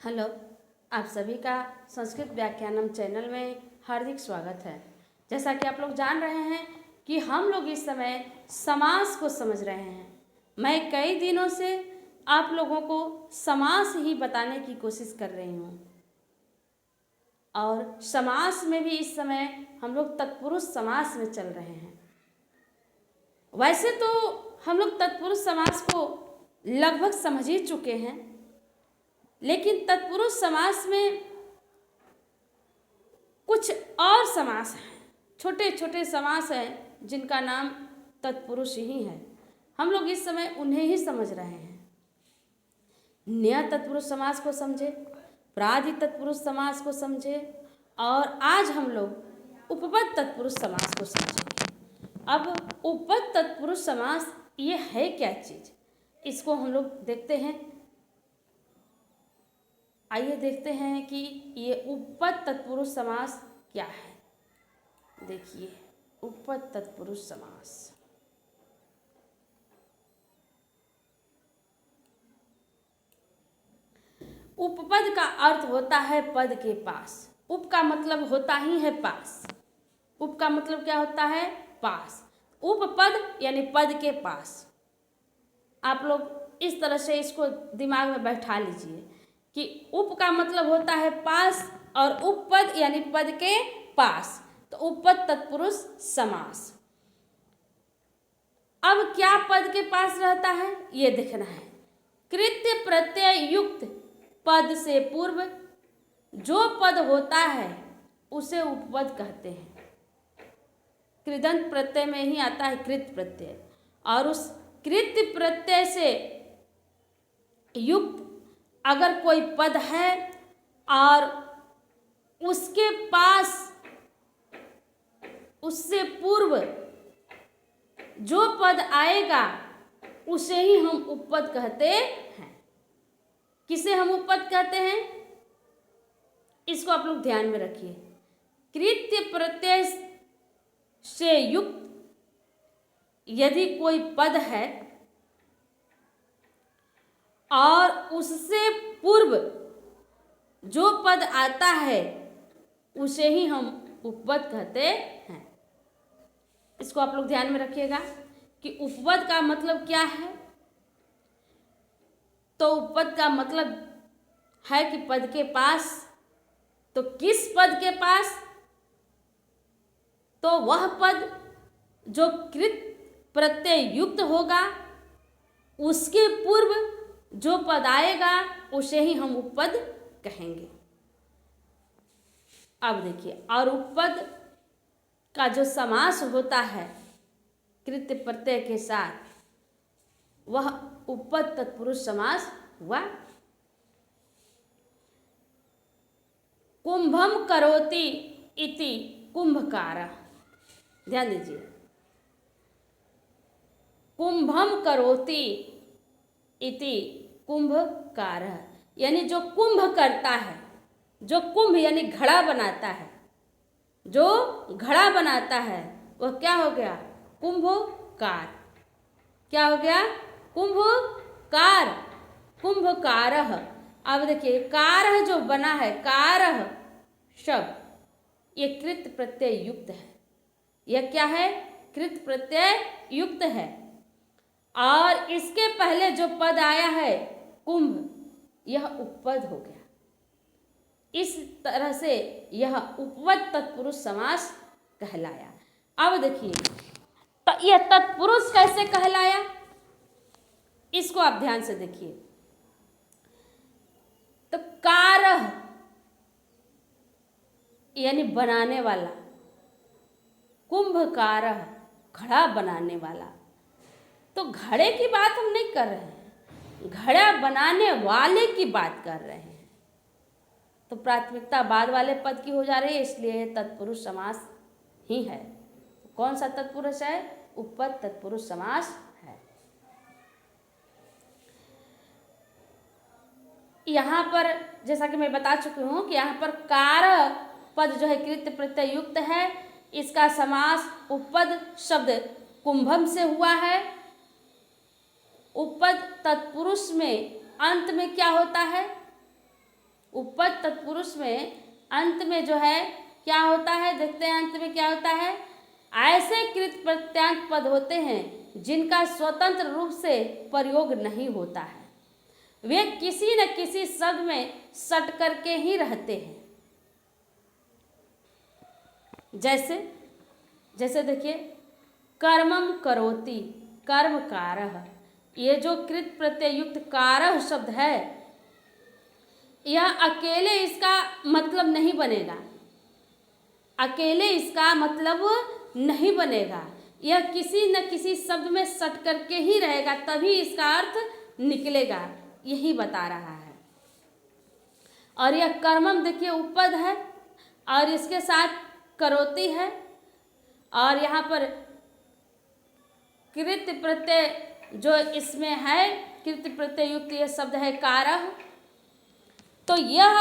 Hello, आप सभी का संस्कृत व्याख्यानम चैनल में हार्दिक स्वागत है। जैसा कि आप लोग जान रहे हैं कि हम लोग इस समय समास को समझ रहे हैं। मैं कई दिनों से आप लोगों को समास ही बताने की कोशिश कर रही हूँ और समास में भी इस समय हम लोग तत्पुरुष समास में चल रहे हैं। वैसे तो हम लोग तत्पुरुष समास को लगभग समझ ही चुके हैं, लेकिन तत्पुरुष समास में कुछ और समास हैं, छोटे छोटे समास हैं जिनका नाम तत्पुरुष ही है। हम लोग इस समय उन्हें ही समझ रहे हैं। न्य तत्पुरुष समास को समझे, प्रादि तत्पुरुष समास को समझे और आज हम लोग उपपद तत्पुरुष समास को समझेंगे। अब उपपद तत्पुरुष समास ये है क्या चीज़, इसको हम लोग देखते हैं। आइए देखते हैं कि ये उपपद तत्पुरुष समास क्या है। देखिए, उपपद तत्पुरुष समास। उपपद का अर्थ होता है पद के पास। उप का मतलब होता ही है पास। उप का मतलब क्या होता है? पास। उपपद यानी पद के पास। आप लोग इस तरह से इसको दिमाग में बैठा लीजिए कि उप का मतलब होता है पास और उपपद यानी पद के पास, तो उपपद तत्पुरुष समास। अब क्या पद के पास रहता है ये देखना है। कृत्य प्रत्यय युक्त पद से पूर्व जो पद होता है उसे उपपद कहते हैं। कृदंत प्रत्यय में ही आता है कृत प्रत्यय, और उस कृत्य प्रत्यय से युक्त अगर कोई पद है और उसके पास उससे पूर्व जो पद आएगा उसे ही हम उपपद कहते हैं। किसे हम उपपद कहते हैं, इसको आप लोग ध्यान में रखिए। कृत्य प्रत्यय से युक्त यदि कोई पद है और उससे पूर्व जो पद आता है उसे ही हम उपपद कहते हैं। इसको आप लोग ध्यान में रखिएगा कि उपपद का मतलब क्या है। तो उपपद का मतलब है कि पद के पास। तो किस पद के पास? तो वह पद जो कृत प्रत्यय युक्त होगा, उसके पूर्व जो पद आएगा उसे ही हम उपपद कहेंगे। अब देखिए, और उपपद का जो समास होता है कृत्य प्रत्यय के साथ, वह उपपद तत्पुरुष समास हुआ। कुंभम करोति इति कुंभकारः। ध्यान दीजिए, कुंभम करोति इति कुंभकारः, यानी जो कुंभ करता है, जो कुंभ यानी घड़ा बनाता है, जो घड़ा बनाता है वह क्या हो गया? कुंभकार। क्या हो गया? कुंभकार, कुंभकारः। अब देखिए, कारः जो बना है, कारः शब्द, ये कृत प्रत्यय युक्त है। यह क्या है? कृत प्रत्यय युक्त है। और इसके पहले जो पद आया है कुंभ, यह उपपद हो गया। इस तरह से यह उपपद तत्पुरुष समास कहलाया। अब देखिए, तो यह तत्पुरुष कैसे कहलाया, इसको आप ध्यान से देखिए। तो कारः यानी बनाने वाला, कुंभकारः घड़ा बनाने वाला। तो घड़े की बात हम नहीं कर रहे हैं, घड़ा बनाने वाले की बात कर रहे हैं। तो प्राथमिकता बाद वाले पद की हो जा रही है, इसलिए तत्पुरुष समास ही है। तो कौन सा तत्पुरुष है? उपपद तत्पुरुष समास है। यहाँ पर जैसा कि मैं बता चुकी हूँ कि यहाँ पर कार पद जो है कृत्य प्रत्यय युक्त है, इसका समास उपपद शब्द कुंभम से हुआ है। उपपद तत्पुरुष में अंत में क्या होता है? उपपद तत्पुरुष में अंत में जो है क्या होता है, देखते हैं अंत में क्या होता है। ऐसे कृत प्रत्यांत पद होते हैं जिनका स्वतंत्र रूप से प्रयोग नहीं होता है, वे किसी न किसी शब्द में सट करके ही रहते हैं। जैसे जैसे देखिए कर्मम करोति, कर्म कारः, ये जो कृत प्रत्यय युक्त कारः शब्द है यह अकेले इसका मतलब नहीं बनेगा, अकेले इसका मतलब नहीं बनेगा, यह किसी न किसी शब्द में सट करके ही रहेगा, तभी इसका अर्थ निकलेगा, यही बता रहा है। और यह कर्मम देखिए उपपद है और इसके साथ करोति है, और यहाँ पर कृत प्रत्यय जो इसमें है, कृत प्रत्यय युक्त यह शब्द है कारः, तो यह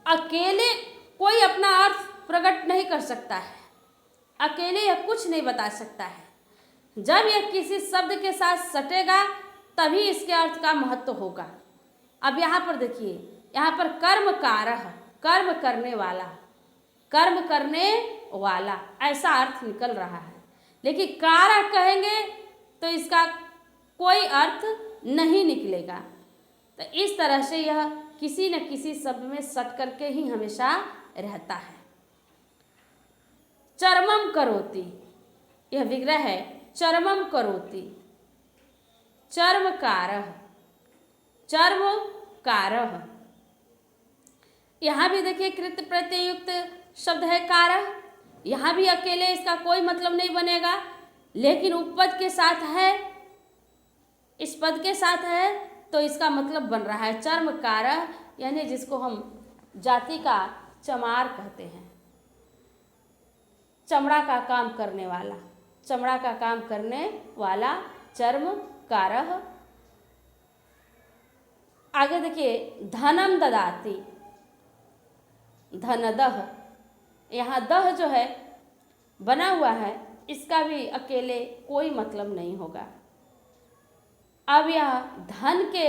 अकेले कोई अपना अर्थ प्रकट नहीं कर सकता है, अकेले यह कुछ नहीं बता सकता है। जब यह किसी शब्द के साथ सटेगा तभी इसके अर्थ का महत्व होगा। अब यहाँ पर देखिए, यहाँ पर कर्म कारः, कर्म करने वाला, कर्म करने वाला ऐसा अर्थ निकल रहा है, लेकिन कारः कहेंगे तो इसका कोई अर्थ नहीं निकलेगा। तो इस तरह से यह किसी न किसी शब्द में सट करके ही हमेशा रहता है। चर्मम करोति, यह विग्रह है चर्मम करोति, चर्म कारः, चर्म कारः। यहाँ भी देखिए कृत प्रत्यय युक्त शब्द है कारः, यहाँ भी अकेले इसका कोई मतलब नहीं बनेगा, लेकिन उपपद के साथ है, इस पद के साथ है तो इसका मतलब बन रहा है चर्म कारः, यानी जिसको हम जाति का चमार कहते हैं, चमड़ा का काम करने वाला, चमड़ा का काम करने वाला चर्म कारः। आगे देखिए धनम ददाति, धनदह, यहाँ दह जो है बना हुआ है, इसका भी अकेले कोई मतलब नहीं होगा। अब यह धन के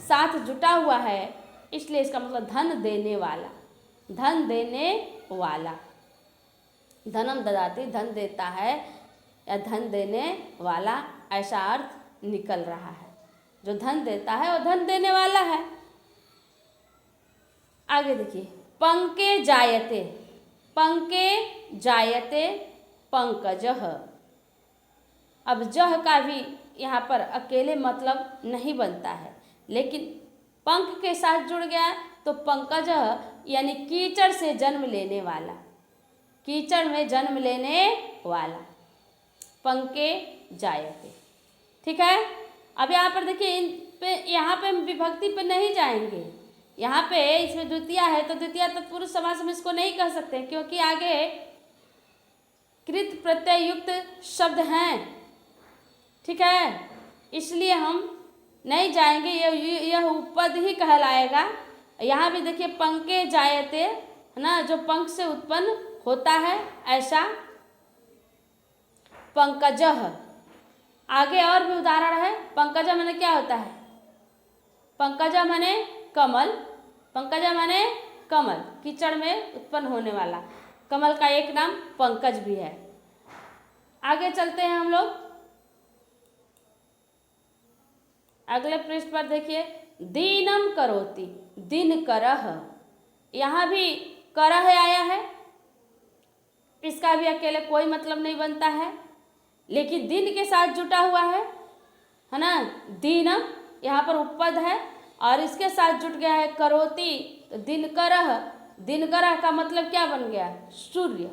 साथ जुटा हुआ है, इसलिए इसका मतलब धन देने वाला, धन देने वाला, धनम ददाति, धन देता है या धन देने वाला, ऐसा अर्थ निकल रहा है। जो धन देता है वो धन देने वाला है। आगे देखिए पंके जायते, पंके जायते पंकजः। अब जह का भी यहाँ पर अकेले मतलब नहीं बनता है, लेकिन पंख के साथ जुड़ गया तो पंकजः यानी कीचड़ से जन्म लेने वाला, कीचड़ में जन्म लेने वाला, पंके जायते। ठीक है। अब यहाँ पर देखिए इन पे, यहाँ पे विभक्ति पे नहीं जाएंगे, यहाँ पे इसमें द्वितीया है तो द्वितीया तत्पुरुष समास में इसको नहीं कह सकते, क्योंकि आगे कृत प्रत्यय युक्त शब्द हैं। ठीक है, इसलिए हम नहीं जाएंगे, यह उपपद ही कहलाएगा। यहाँ भी देखिए पंके जायते है ना, जो पंख से उत्पन्न होता है ऐसा पंकजः। आगे और भी उदाहरण है। पंकज माने क्या होता है? पंकज माने कमल, पंकज माने कमल, कीचड़ में उत्पन्न होने वाला। कमल का एक नाम पंकज भी है। आगे चलते हैं हम लोग अगले पृष्ठ पर। देखिए दीनम करोति, दिन करह, यहाँ भी करह आया है, इसका भी अकेले कोई मतलब नहीं बनता है, लेकिन दिन के साथ जुटा हुआ है ना। दीनम यहाँ पर उपपद है और इसके साथ जुट गया है करोति, तो दिनकरह, दिनकरह का मतलब क्या बन गया? सूर्य,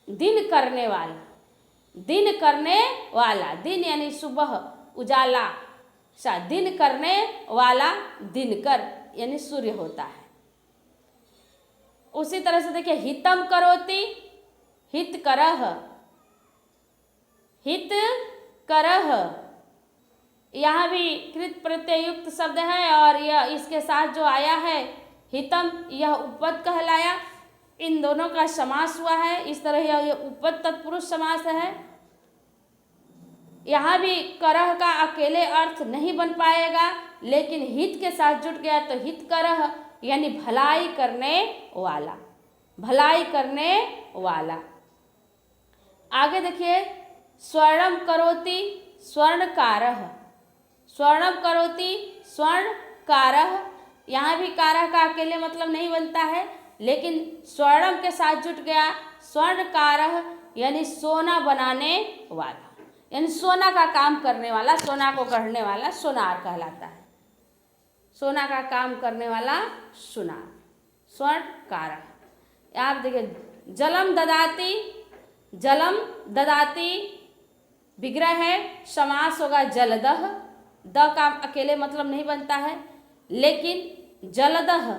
दिन करने वाला, दिन करने वाला, दिन यानी सुबह उजाला सा, दिन करने वाला दिनकर यानी सूर्य होता है। उसी तरह से देखिए हितम करोति, हित करह, हित करह, यहाँ भी कृत प्रत्यय युक्त शब्द है और यह इसके साथ जो आया है हितम, यह उपपद कहलाया। इन दोनों का समास हुआ है, इस तरह यह उपपद तत्पुरुष समास है। यहाँ भी करह का अकेले अर्थ नहीं बन पाएगा, लेकिन हित के साथ जुट गया तो हित करह यानी भलाई करने वाला, भलाई करने वाला। आगे देखिए, स्वर्णम करोति स्वर्णकारः, स्वर्णम करोति स्वर्णकारः। यहाँ भी कारह का अकेले मतलब नहीं बनता है, लेकिन स्वर्णम के साथ जुट गया स्वर्णकारः यानी सोना बनाने वाला, यानी सोना का काम करने वाला, सोना को गढ़ने वाला सोनार कहलाता है। सोना का काम करने वाला सोनार, स्वर्णकारः। आप देखिए, जलम ददाति, जलम ददाति विग्रह है, समास होगा जलदह। द का अकेले मतलब नहीं बनता है, लेकिन जलदह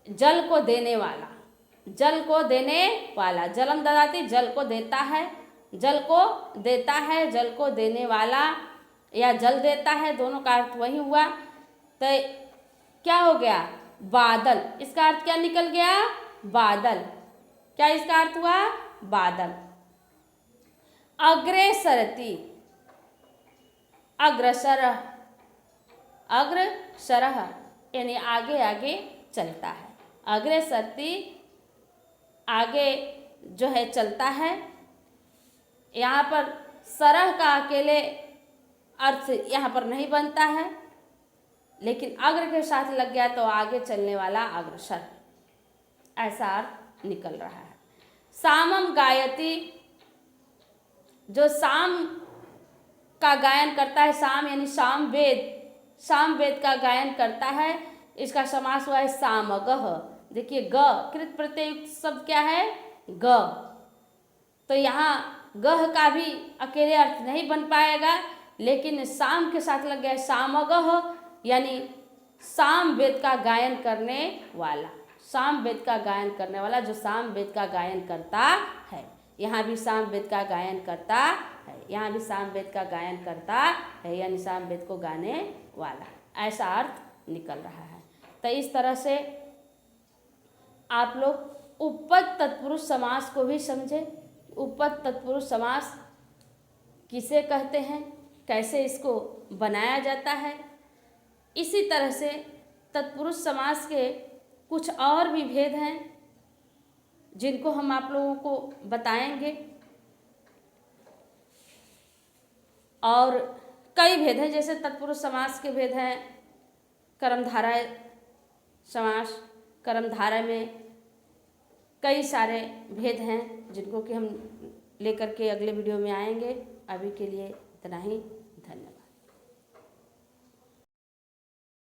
जल को देने वाला, जल को देने वाला। जलम ददाति जल को देता है, जल को देता है, जल को देने वाला या जल देता है, दोनों का अर्थ वही हुआ। तो क्या हो गया, बादल। इसका अर्थ क्या निकल गया, बादल। क्या इसका अर्थ हुआ, बादल। अग्रेसरति, अग्रसरः, अग्रसरः यानी आगे आगे चलता है। अग्रेसरति आगे जो है चलता है। यहाँ पर सरह का अकेले अर्थ यहाँ पर नहीं बनता है, लेकिन अग्र के साथ लग गया तो आगे चलने वाला अग्रसर, ऐसा अर्थ निकल रहा है। सामम गायति, जो साम का गायन करता है, साम यानी साम वेद, साम वेद का गायन करता है, इसका समास हुआ है सामगः। देखिए, ग कृत प्रत्यय शब्द क्या है, ग। तो यहाँ गह का भी अकेले अर्थ नहीं बन पाएगा, लेकिन साम के साथ लग गया सामगः यानी साम वेद का गायन करने वाला, साम वेद का गायन करने वाला, जो साम वेद का गायन करता है। यहाँ भी साम वेद का गायन करता है, यहाँ भी साम वेद का गायन करता है, यानी साम वेद को गाने वाला, ऐसा अर्थ निकल रहा है। तो इस तरह से आप लोग उपपद तत्पुरुष समास को भी समझे। उपपद तत्पुरुष समास किसे कहते हैं, कैसे इसको बनाया जाता है। इसी तरह से तत्पुरुष समास के कुछ और भी भेद हैं, जिनको हम आप लोगों को बताएंगे। और कई भेद हैं, जैसे तत्पुरुष समास के भेद हैं कर्मधारय समास, कर्मधारय में कई सारे भेद हैं, जिनको कि हम लेकर के अगले वीडियो में आएंगे। अभी के लिए इतना ही।